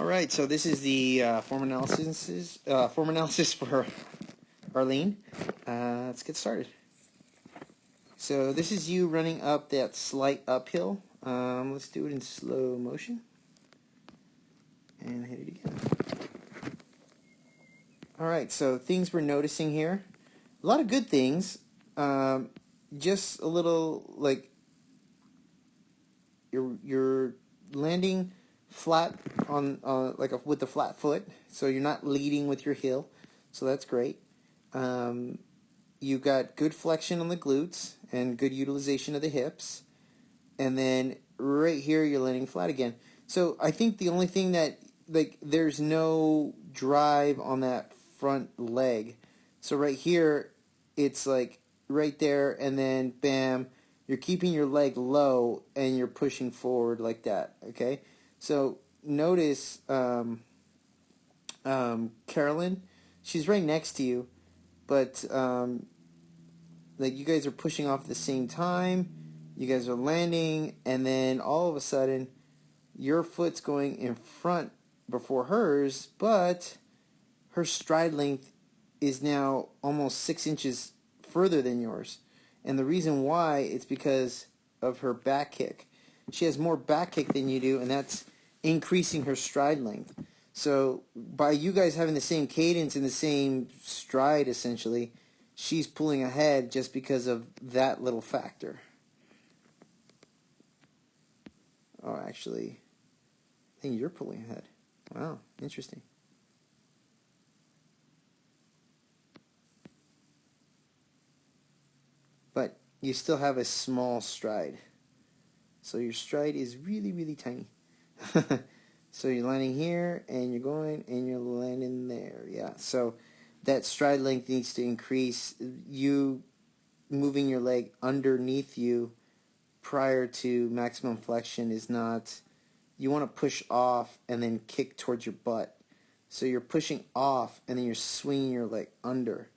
All right, so this is the form analysis for Arleen. Let's get started. So this is you running up that slight uphill. Let's do it in slow motion. And hit it again. All right, so things we're noticing here. A lot of good things. Just a little like you're landing flat on with the flat foot, so you're not leading with your heel, so that's great. You got good flexion on the glutes and good utilization of the hips, and then right here you're landing flat again. So I think the only thing that there's no drive on that front leg. So right here it's like right there, and then bam, you're keeping your leg low and you're pushing forward like that. Okay, so notice Carolyn, she's right next to you, but like you guys are pushing off at the same time. You guys are landing, and then all of a sudden, your foot's going in front before hers, but her stride length is now almost 6 inches further than yours. And the reason why is because of her back kick. She has more back kick than you do, and that's increasing her stride length. So by you guys having the same cadence and the same stride, essentially, she's pulling ahead just because of that little factor. Oh, actually, I think you're pulling ahead. Wow, interesting. But you still have a small stride. So your stride is really, really tiny. So you're landing here, and you're going, and you're landing there. Yeah, so that stride length needs to increase. You moving your leg underneath you prior to maximum flexion is not... You want to push off and then kick towards your butt. So you're pushing off, and then you're swinging your leg under.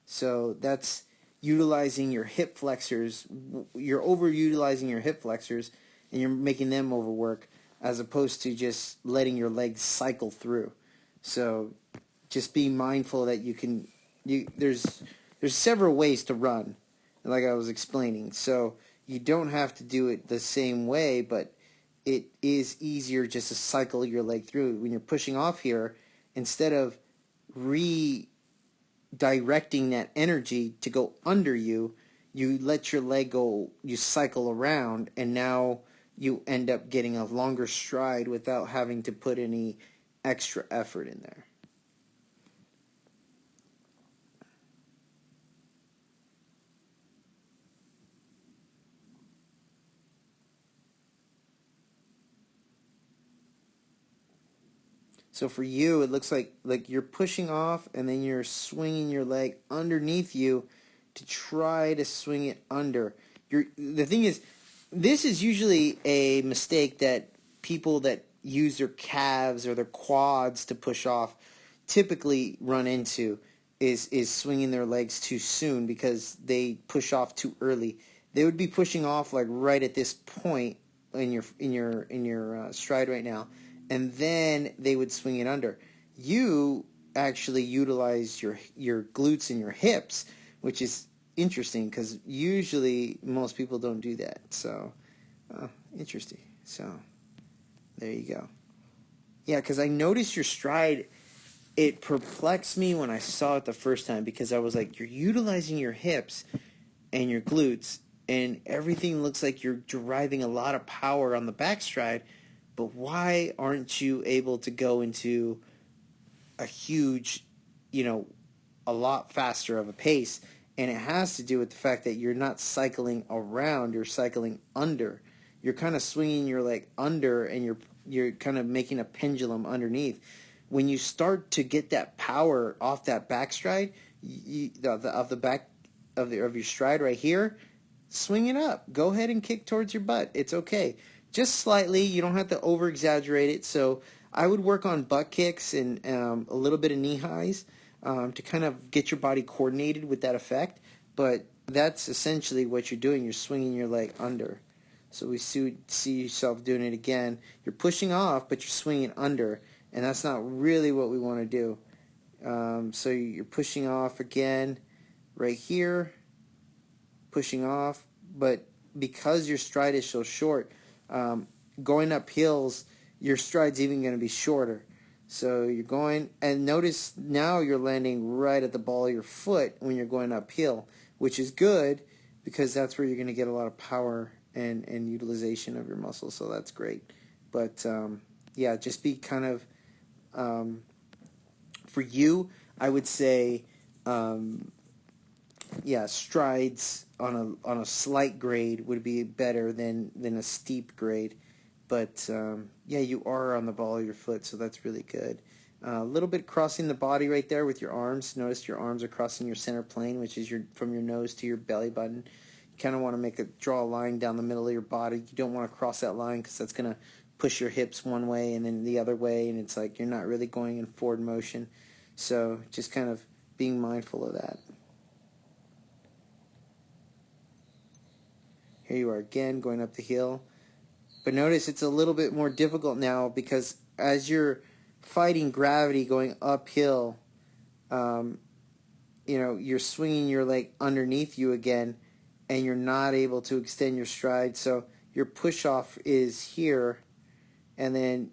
So that's utilizing your hip flexors. You're overutilizing your hip flexors, and you're making them overwork, as opposed to just letting your legs cycle through. So just be mindful that there's several ways to run, like I was explaining. So you don't have to do it the same way, but it is easier just to cycle your leg through. When you're pushing off here, instead of redirecting that energy to go under you, you let your leg go, you cycle around, and now you end up getting a longer stride without having to put any extra effort in there. So for you, it looks like you're pushing off, and then you're swinging your leg underneath you to try to swing it under. The thing is, this is usually a mistake that people that use their calves or their quads to push off typically run into, is swinging their legs too soon because they push off too early. They would be pushing off like right at this point in your stride right now, and then they would swing it under. You actually utilize your glutes and your hips, which is interesting because usually most people don't do that. So, interesting. So, there you go. Yeah, because I noticed your stride. It perplexed me when I saw it the first time, because I was like, you're utilizing your hips and your glutes, and everything looks like you're deriving a lot of power on the back stride, but why aren't you able to go into a huge, a lot faster of a pace? And it has to do with the fact that you're not cycling around, you're cycling under. You're kind of swinging your leg under, and you're kind of making a pendulum underneath. When you start to get that power off that back stride, of your stride right here, swing it up. Go ahead and kick towards your butt. It's okay. Just slightly. You don't have to over-exaggerate it. So I would work on butt kicks and a little bit of knee highs to kind of get your body coordinated with that effect. But that's essentially what you're doing. You're swinging your leg under. So we see yourself doing it again. You're pushing off, but you're swinging under. and that's not really what we want to do. So you're pushing off again right here, pushing off, but because your stride is so short, going up hills, your stride's even going to be shorter. So you're going, and notice now you're landing right at the ball of your foot when you're going uphill, which is good because that's where you're going to get a lot of power and utilization of your muscles, so that's great. But yeah, just be kind of, for you, I would say, yeah, strides on a slight grade would be better than a steep grade. But yeah, you are on the ball of your foot, so that's really good. A little bit crossing the body right there with your arms. Notice your arms are crossing your center plane, which is from your nose to your belly button. You kind of want to draw a line down the middle of your body. You don't want to cross that line because that's going to push your hips one way and then the other way, and it's like you're not really going in forward motion. So just kind of being mindful of that. Here you are again going up the hill. But notice it's a little bit more difficult now because as you're fighting gravity going uphill, you're swinging your leg underneath you again, and you're not able to extend your stride. So your push off is here, and then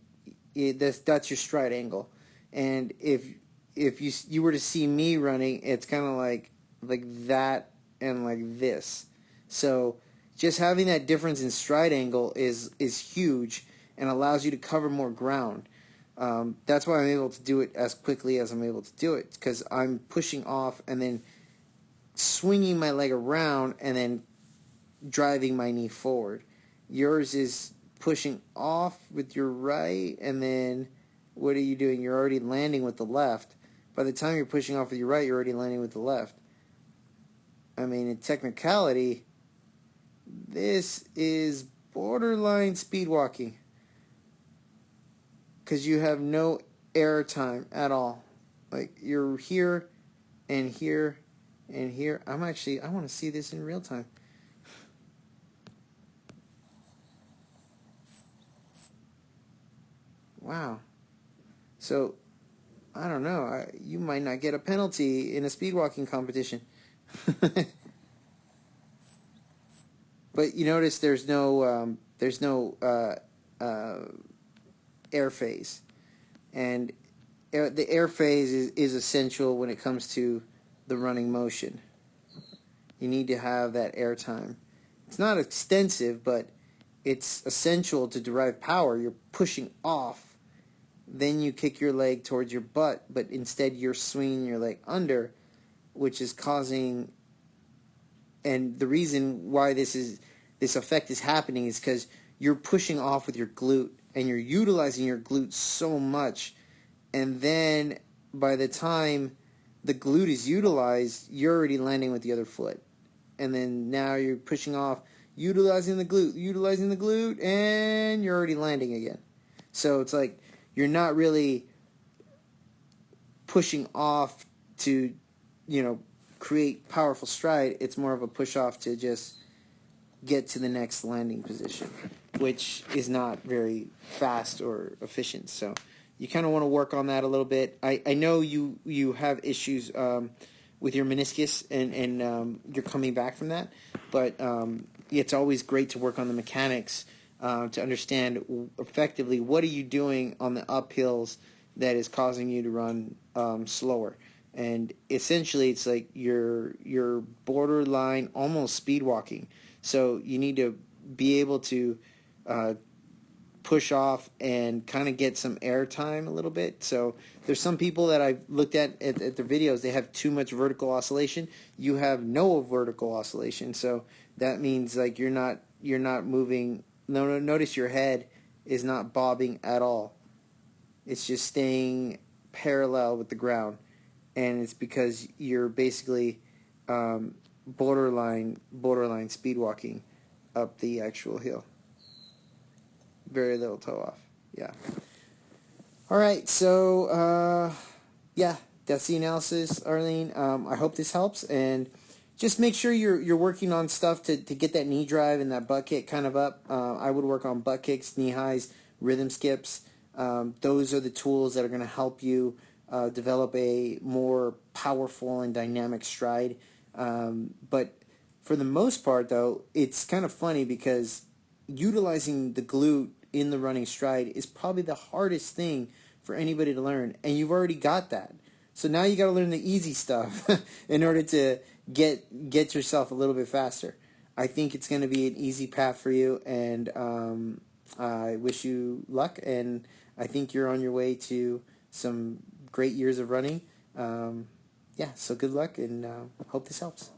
that's your stride angle. And if you were to see me running, it's kind of like that and like this. So just having that difference in stride angle is huge and allows you to cover more ground. That's why I'm able to do it as quickly as I'm able to do it, because I'm pushing off and then swinging my leg around and then driving my knee forward. Yours is pushing off with your right, and then what are you doing? You're already landing with the left. By the time you're pushing off with your right, you're already landing with the left. I mean, in technicality, this is borderline speed walking because you have no air time at all. Like, you're here and here and here. I want to see this in real time. Wow. So, I don't know. You might not get a penalty in a speed walking competition. But you notice there's no air phase, and the air phase is essential when it comes to the running motion. You need to have that air time. It's not extensive, but it's essential to derive power. You're pushing off, then you kick your leg towards your butt, but instead you're swinging your leg under, which is causing. And the reason why this effect is happening is because you're pushing off with your glute, and you're utilizing your glute so much, and then by the time the glute is utilized, you're already landing with the other foot. And then now you're pushing off, utilizing the glute, and you're already landing again. So it's like you're not really pushing off to, create powerful stride. It's more of a push off to just get to the next landing position, which is not very fast or efficient. So you kind of want to work on that a little bit. I know you have issues with your meniscus, and you're coming back from that, but it's always great to work on the mechanics to understand effectively what are you doing on the uphills that is causing you to run slower. And essentially, it's like you're borderline almost speed walking. So you need to be able to push off and kind of get some air time a little bit. So there's some people that I've looked at their videos, they have too much vertical oscillation. You have no vertical oscillation. So that means like you're not moving. No, notice your head is not bobbing at all. It's just staying parallel with the ground. And it's because you're basically borderline speed walking up the actual hill. Very little toe off. Yeah. All right. So yeah, that's the analysis, Arleen. I hope this helps, and just make sure you're working on stuff to get that knee drive and that butt kick kind of up. I would work on butt kicks, knee highs, rhythm skips. those are the tools that are going to help you develop a more powerful and dynamic stride. But for the most part, though, it's kind of funny because utilizing the glute in the running stride is probably the hardest thing for anybody to learn, and you've already got that. So now you got to learn the easy stuff in order to get yourself a little bit faster. I think it's going to be an easy path for you, and I wish you luck. And I think you're on your way to some great years of running. Yeah, so good luck, and hope this helps.